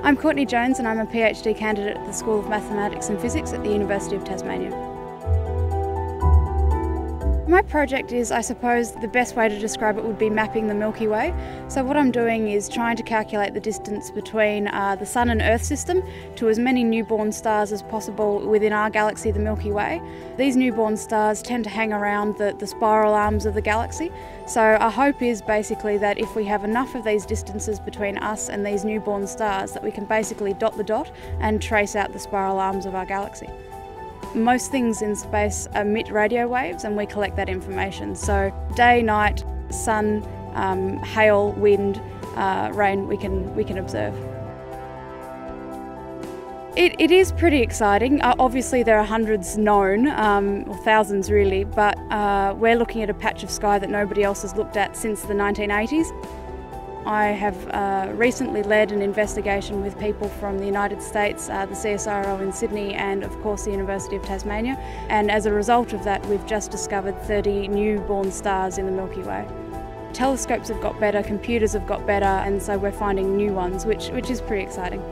I'm Courtney Jones and I'm a PhD candidate at the School of Mathematics and Physics at the University of Tasmania. My project is, I suppose, the best way to describe it would be mapping the Milky Way. So what I'm doing is trying to calculate the distance between the Sun and Earth system to as many newborn stars as possible within our galaxy, the Milky Way. These newborn stars tend to hang around the spiral arms of the galaxy. So our hope is basically that if we have enough of these distances between us and these newborn stars, that we can basically dot the dot and trace out the spiral arms of our galaxy. Most things in space emit radio waves and we collect that information. So day, night, sun, hail, wind, rain, we can observe. It is pretty exciting. Obviously there are hundreds known, or thousands really, but we're looking at a patch of sky that nobody else has looked at since the 1980s. I have recently led an investigation with people from the United States, the CSIRO in Sydney and of course the University of Tasmania, and as a result of that we've just discovered 30 newborn stars in the Milky Way. Telescopes have got better, computers have got better, and so we're finding new ones, which is pretty exciting.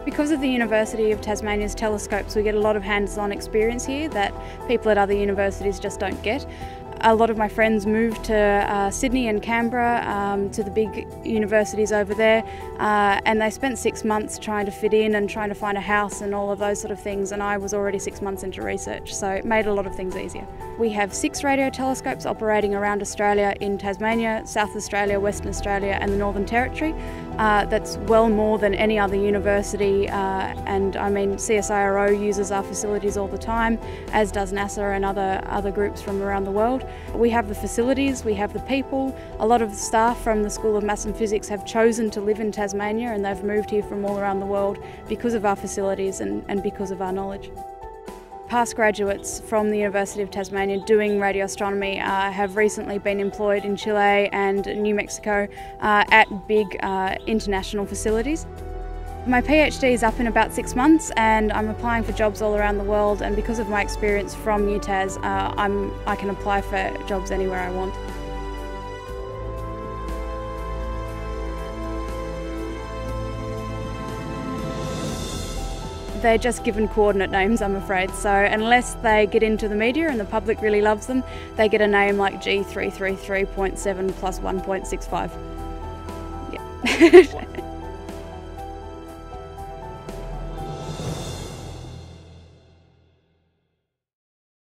Because of the University of Tasmania's telescopes, we get a lot of hands-on experience here that people at other universities just don't get. A lot of my friends moved to Sydney and Canberra, to the big universities over there, and they spent 6 months trying to fit in and trying to find a house and all of those sort of things, and I was already 6 months into research, so it made a lot of things easier. We have 6 radio telescopes operating around Australia in Tasmania, South Australia, Western Australia and the Northern Territory. That's well more than any other university, and I mean CSIRO uses our facilities all the time, as does NASA and other groups from around the world. We have the facilities, we have the people. A lot of the staff from the School of Maths and Physics have chosen to live in Tasmania and they've moved here from all around the world because of our facilities and because of our knowledge. Past graduates from the University of Tasmania doing radio astronomy have recently been employed in Chile and New Mexico at big international facilities. My PhD is up in about 6 months and I'm applying for jobs all around the world, and because of my experience from UTAS I can apply for jobs anywhere I want. They're just given coordinate names, I'm afraid, so unless they get into the media and the public really loves them, they get a name like G333.7 plus 1.65. Yeah.